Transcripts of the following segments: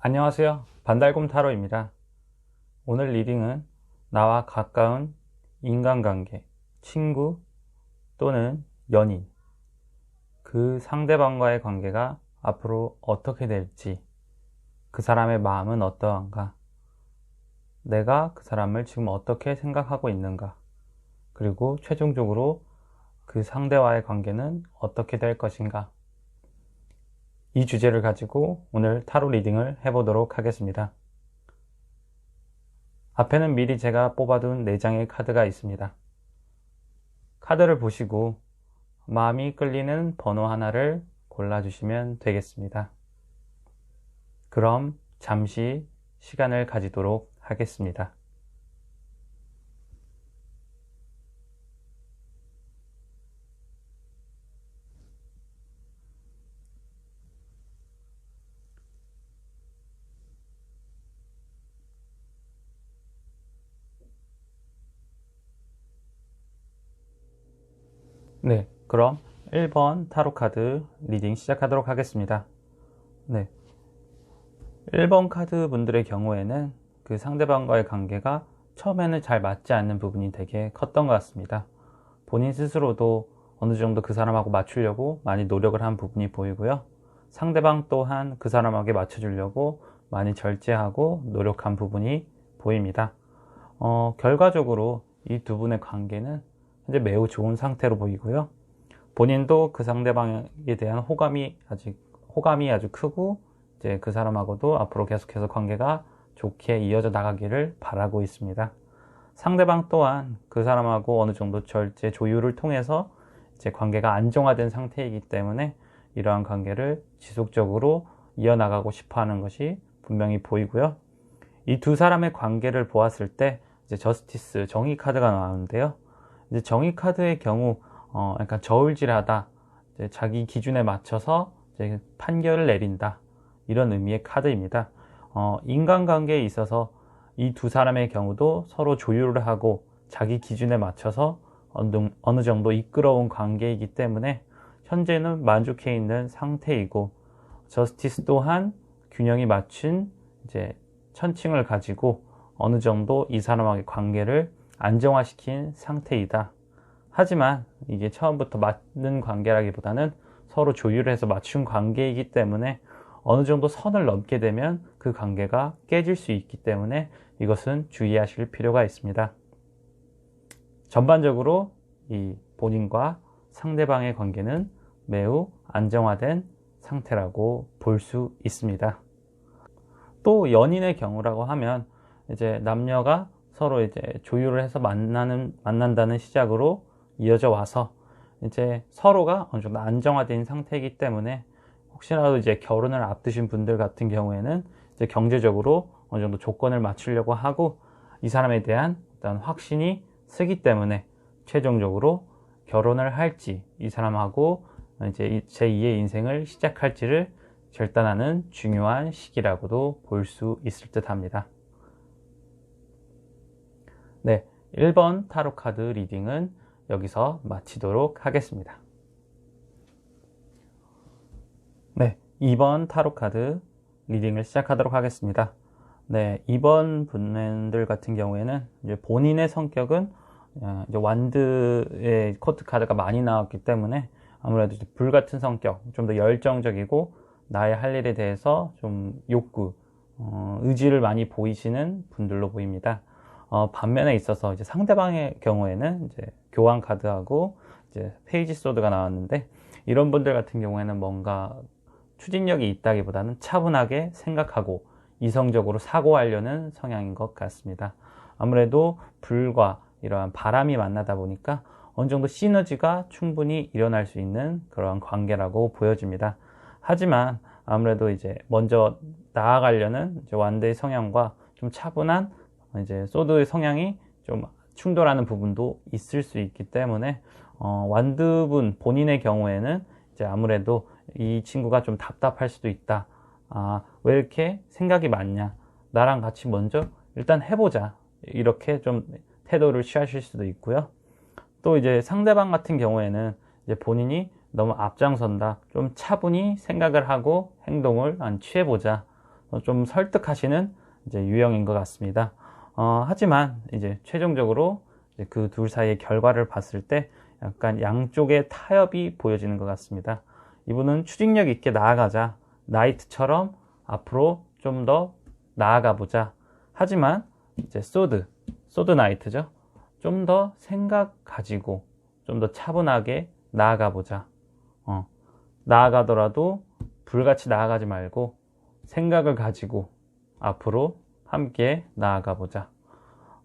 안녕하세요. 반달곰 타로입니다. 오늘 리딩은 나와 가까운 인간관계, 친구 또는 연인, 그 상대방과의 관계가 앞으로 어떻게 될지, 그 사람의 마음은 어떠한가, 내가 그 사람을 지금 어떻게 생각하고 있는가, 그리고 최종적으로 그 상대와의 관계는 어떻게 될 것인가, 이 주제를 가지고 오늘 타로 리딩을 해보도록 하겠습니다. 앞에는 미리 제가 뽑아둔 4장의 카드가 있습니다. 카드를 보시고 마음이 끌리는 번호 하나를 골라주시면 되겠습니다. 그럼 잠시 시간을 가지도록 하겠습니다. 네, 그럼 1번 타로 카드 리딩 시작하도록 하겠습니다. 네, 1번 카드 분들의 경우에는 그 상대방과의 관계가 처음에는 잘 맞지 않는 부분이 되게 컸던 것 같습니다. 본인 스스로도 어느 정도 그 사람하고 맞추려고 많이 노력을 한 부분이 보이고요. 상대방 또한 그 사람에게 맞춰주려고 많이 절제하고 노력한 부분이 보입니다. 결과적으로 이 두 분의 관계는 현재 매우 좋은 상태로 보이고요. 본인도 그 상대방에 대한 호감이 아주 크고, 이제 그 사람하고도 앞으로 계속해서 관계가 좋게 이어져 나가기를 바라고 있습니다. 상대방 또한 그 사람하고 어느 정도 절제, 조율을 통해서 이제 관계가 안정화된 상태이기 때문에 이러한 관계를 지속적으로 이어나가고 싶어 하는 것이 분명히 보이고요. 이 두 사람의 관계를 보았을 때 이제 저스티스, 정의 카드가 나오는데요. 이제 정의 카드의 경우 약간 저울질하다, 이제 자기 기준에 맞춰서 이제 판결을 내린다, 이런 의미의 카드입니다. 인간관계에 있어서 이 두 사람의 경우도 서로 조율을 하고 자기 기준에 맞춰서 어느 정도 이끌어온 관계이기 때문에 현재는 만족해 있는 상태이고, 저스티스 또한 균형이 맞춘 이제 천칭을 가지고 어느 정도 이 사람과의 관계를 안정화시킨 상태이다. 하지만 이게 처음부터 맞는 관계라기보다는 서로 조율을 해서 맞춘 관계이기 때문에 어느 정도 선을 넘게 되면 그 관계가 깨질 수 있기 때문에 이것은 주의하실 필요가 있습니다. 전반적으로 이 본인과 상대방의 관계는 매우 안정화된 상태라고 볼 수 있습니다. 또 연인의 경우라고 하면 이제 남녀가 서로 이제 조율을 해서 만난다는 시작으로 이어져 와서 이제 서로가 어느 정도 안정화된 상태이기 때문에 혹시라도 이제 결혼을 앞두신 분들 같은 경우에는 이제 경제적으로 어느 정도 조건을 맞추려고 하고 이 사람에 대한 어떤 확신이 쓰기 때문에 최종적으로 결혼을 할지, 이 사람하고 이제 제2의 인생을 시작할지를 결단하는 중요한 시기라고도 볼 수 있을 듯 합니다. 네, 1번 타로 카드 리딩은 여기서 마치도록 하겠습니다. 네, 2번 타로 카드 리딩을 시작하도록 하겠습니다. 네, 2번 분들 같은 경우에는 이제 본인의 성격은 이제 완드의 코트 카드가 많이 나왔기 때문에 아무래도 불같은 성격, 좀 더 열정적이고 나의 할 일에 대해서 좀 욕구, 의지를 많이 보이시는 분들로 보입니다. 반면에 있어서 이제 상대방의 경우에는 이제 교환 카드하고 이제 페이지 소드가 나왔는데, 이런 분들 같은 경우에는 뭔가 추진력이 있다기보다는 차분하게 생각하고 이성적으로 사고하려는 성향인 것 같습니다. 아무래도 불과 이러한 바람이 만나다 보니까 어느 정도 시너지가 충분히 일어날 수 있는 그러한 관계라고 보여집니다. 하지만 아무래도 이제 먼저 나아가려는 이제 완드의 성향과 좀 차분한 이제 소드의 성향이 좀 충돌하는 부분도 있을 수 있기 때문에 완드분 본인의 경우에는 이제 아무래도 이 친구가 좀 답답할 수도 있다. 왜 이렇게 생각이 많냐? 나랑 같이 먼저 일단 해보자. 이렇게 좀 태도를 취하실 수도 있고요. 또 이제 상대방 같은 경우에는 이제 본인이 너무 앞장선다, 좀 차분히 생각을 하고 행동을 취해보자, 좀 설득하시는 이제 유형인 것 같습니다. 하지만 이제 최종적으로 그 둘 사이의 결과를 봤을 때 약간 양쪽의 타협이 보여지는 것 같습니다. 이분은 추진력 있게 나아가자, 나이트처럼 앞으로 좀 더 나아가 보자. 하지만 이제 소드 나이트죠. 좀 더 생각 가지고 좀 더 차분하게 나아가 보자. 나아가더라도 불같이 나아가지 말고 생각을 가지고 앞으로 함께 나아가 보자.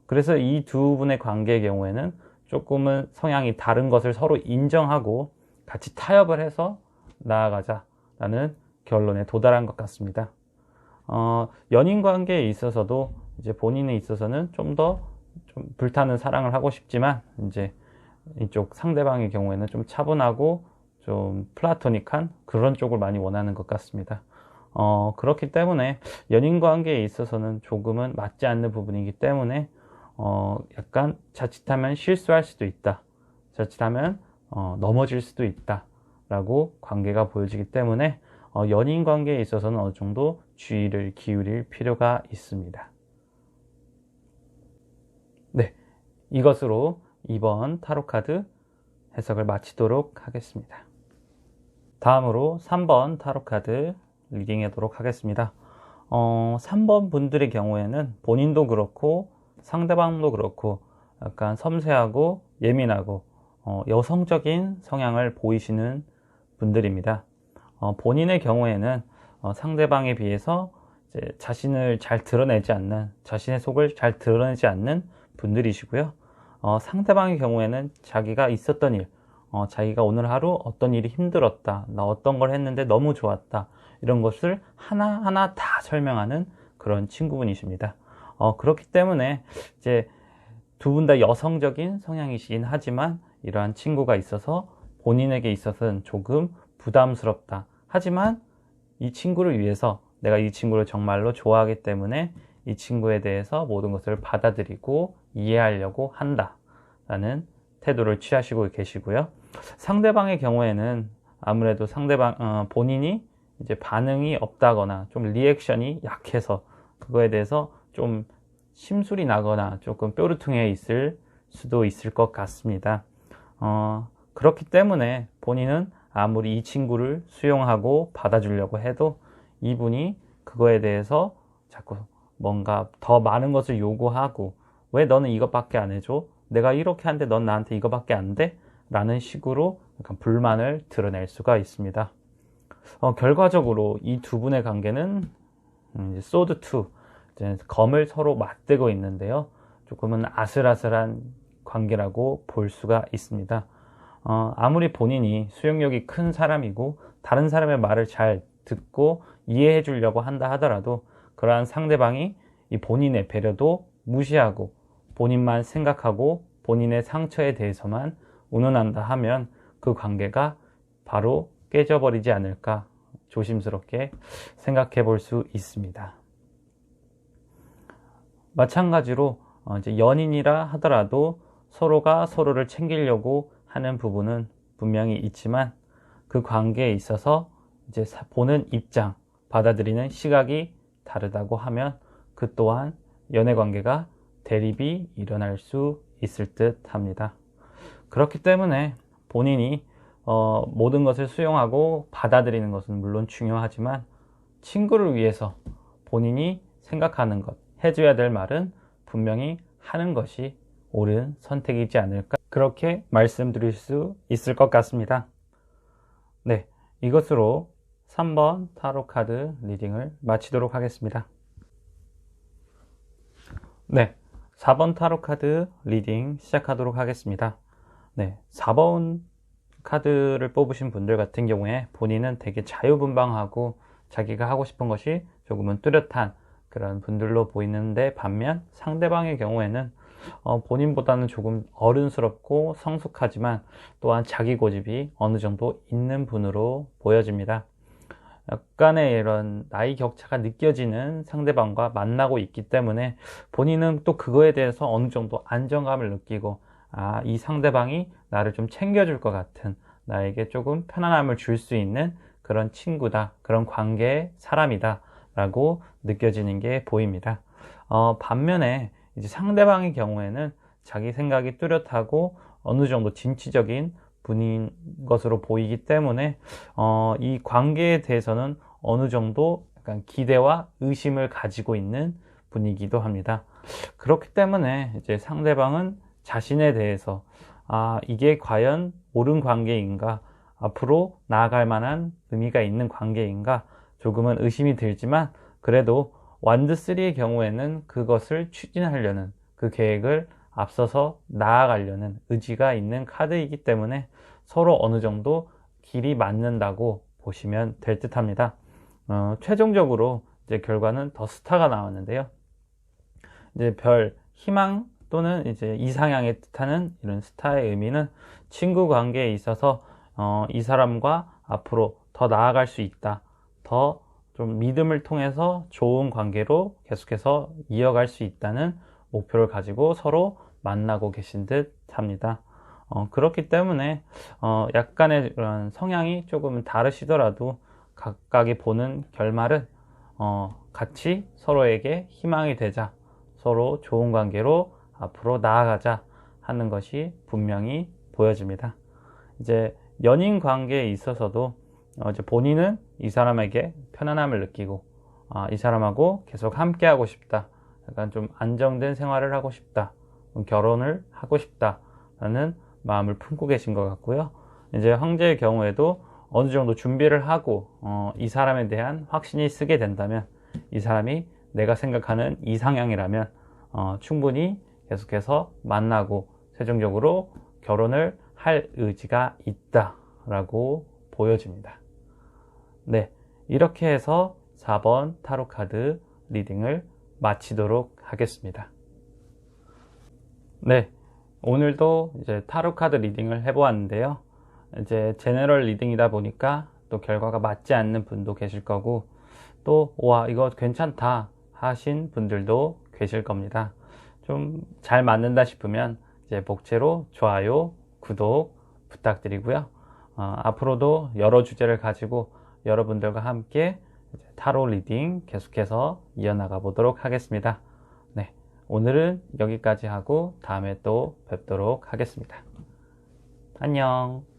그래서 이 두 분의 관계의 경우에는 조금은 성향이 다른 것을 서로 인정하고 같이 타협을 해서 나아가자라는 결론에 도달한 것 같습니다. 연인 관계에 있어서도 이제 본인에 있어서는 좀 더 좀 불타는 사랑을 하고 싶지만 이제 이쪽 상대방의 경우에는 좀 차분하고 좀 플라토닉한 그런 쪽을 많이 원하는 것 같습니다. 그렇기 때문에 연인 관계에 있어서는 조금은 맞지 않는 부분이기 때문에 약간 자칫하면 실수할 수도 있다. 자칫하면 넘어질 수도 있다. 라고 관계가 보여지기 때문에 연인 관계에 있어서는 어느 정도 주의를 기울일 필요가 있습니다. 네, 이것으로 이번 타로카드 해석을 마치도록 하겠습니다. 다음으로 3번 타로카드 리딩하도록 하겠습니다. 3번 분들의 경우에는 본인도 그렇고 상대방도 그렇고 약간 섬세하고 예민하고 여성적인 성향을 보이시는 분들입니다. 본인의 경우에는 상대방에 비해서 이제 자신을 잘 드러내지 않는, 자신의 속을 잘 드러내지 않는 분들이시고요. 상대방의 경우에는 자기가 있었던 일, 자기가 오늘 하루 어떤 일이 힘들었다, 나 어떤 걸 했는데 너무 좋았다, 이런 것을 하나하나 다 설명하는 그런 친구분이십니다. 그렇기 때문에 이제 두 분 다 여성적인 성향이시긴 하지만 이러한 친구가 있어서 본인에게 있어서는 조금 부담스럽다. 하지만 이 친구를 위해서 내가 이 친구를 정말로 좋아하기 때문에 이 친구에 대해서 모든 것을 받아들이고 이해하려고 한다 라는 태도를 취하시고 계시고요. 상대방의 경우에는 아무래도 본인이 이제 반응이 없다거나 좀 리액션이 약해서 그거에 대해서 좀 심술이 나거나 조금 뾰루퉁해 있을 수도 있을 것 같습니다. 그렇기 때문에 본인은 아무리 이 친구를 수용하고 받아주려고 해도 이분이 그거에 대해서 자꾸 뭔가 더 많은 것을 요구하고 왜 너는 이것밖에 안 해줘? 내가 이렇게 하는데 넌 나한테 이거밖에 안 돼? 라는 식으로 약간 불만을 드러낼 수가 있습니다. 결과적으로 이 두 분의 관계는 이제 소드 2, 이제 검을 서로 맞대고 있는데요. 조금은 아슬아슬한 관계라고 볼 수가 있습니다. 아무리 본인이 수용력이 큰 사람이고 다른 사람의 말을 잘 듣고 이해해 주려고 한다 하더라도 그러한 상대방이 이 본인의 배려도 무시하고 본인만 생각하고 본인의 상처에 대해서만 운운한다 하면 그 관계가 바로 깨져버리지 않을까 조심스럽게 생각해 볼 수 있습니다. 마찬가지로 이제 연인이라 하더라도 서로가 서로를 챙기려고 하는 부분은 분명히 있지만 그 관계에 있어서 이제 보는 입장, 받아들이는 시각이 다르다고 하면 그 또한 연애 관계가 대립이 일어날 수 있을 듯 합니다. 그렇기 때문에 본인이 모든 것을 수용하고 받아들이는 것은 물론 중요하지만 친구를 위해서 본인이 생각하는 것, 해줘야 될 말은 분명히 하는 것이 옳은 선택이지 않을까 그렇게 말씀드릴 수 있을 것 같습니다. 네, 이것으로 3번 타로 카드 리딩을 마치도록 하겠습니다. 네, 4번 타로 카드 리딩 시작하도록 하겠습니다. 네, 4번 카드를 뽑으신 분들 같은 경우에 본인은 되게 자유분방하고 자기가 하고 싶은 것이 조금은 뚜렷한 그런 분들로 보이는데 반면 상대방의 경우에는 본인보다는 조금 어른스럽고 성숙하지만 또한 자기 고집이 어느 정도 있는 분으로 보여집니다. 약간의 이런 나이 격차가 느껴지는 상대방과 만나고 있기 때문에 본인은 또 그거에 대해서 어느 정도 안정감을 느끼고 이 상대방이 나를 좀 챙겨줄 것 같은 나에게 조금 편안함을 줄 수 있는 그런 친구다, 그런 관계의 사람이다 라고 느껴지는 게 보입니다. 반면에 이제 상대방의 경우에는 자기 생각이 뚜렷하고 어느 정도 진취적인 분인 것으로 보이기 때문에 이 관계에 대해서는 어느 정도 약간 기대와 의심을 가지고 있는 분이기도 합니다. 그렇기 때문에 이제 상대방은 자신에 대해서 이게 과연 옳은 관계인가, 앞으로 나아갈 만한 의미가 있는 관계인가 조금은 의심이 들지만, 그래도 완드3의 경우에는 그것을 추진하려는 그 계획을 앞서서 나아가려는 의지가 있는 카드이기 때문에 서로 어느 정도 길이 맞는다고 보시면 될 듯 합니다. 최종적으로 이제 결과는 더 스타가 나왔는데요. 이제 별, 희망 또는 이제 이상향에 뜻하는 이런 스타의 의미는 친구 관계에 있어서 이 사람과 앞으로 더 나아갈 수 있다, 더 좀 믿음을 통해서 좋은 관계로 계속해서 이어갈 수 있다는 목표를 가지고 서로 만나고 계신 듯 합니다. 그렇기 때문에 약간의 그런 성향이 조금 다르시더라도 각각이 보는 결말은 같이 서로에게 희망이 되자, 서로 좋은 관계로 앞으로 나아가자 하는 것이 분명히 보여집니다. 이제 연인 관계에 있어서도 이제 본인은 이 사람에게 편안함을 느끼고 이 사람하고 계속 함께 하고 싶다, 약간 좀 안정된 생활을 하고 싶다, 결혼을 하고 싶다 라는 마음을 품고 계신 것 같고요. 이제 황제의 경우에도 어느 정도 준비를 하고 이 사람에 대한 확신이 쓰게 된다면, 이 사람이 내가 생각하는 이상향이라면 충분히 계속해서 만나고 최종적으로 결혼을 할 의지가 있다 라고 보여집니다. 네, 이렇게 해서 4번 타로 카드 리딩을 마치도록 하겠습니다. 네, 오늘도 이제 타로 카드 리딩을 해보았는데요. 이제 제너럴 리딩이다 보니까 또 결과가 맞지 않는 분도 계실 거고, 또 와 이거 괜찮다 하신 분들도 계실 겁니다. 좀 잘 맞는다 싶으면 이제 복채로 좋아요, 구독 부탁드리고요. 앞으로도 여러 주제를 가지고 여러분들과 함께 타로 리딩 계속해서 이어나가 보도록 하겠습니다. 네, 오늘은 여기까지 하고 다음에 또 뵙도록 하겠습니다. 안녕.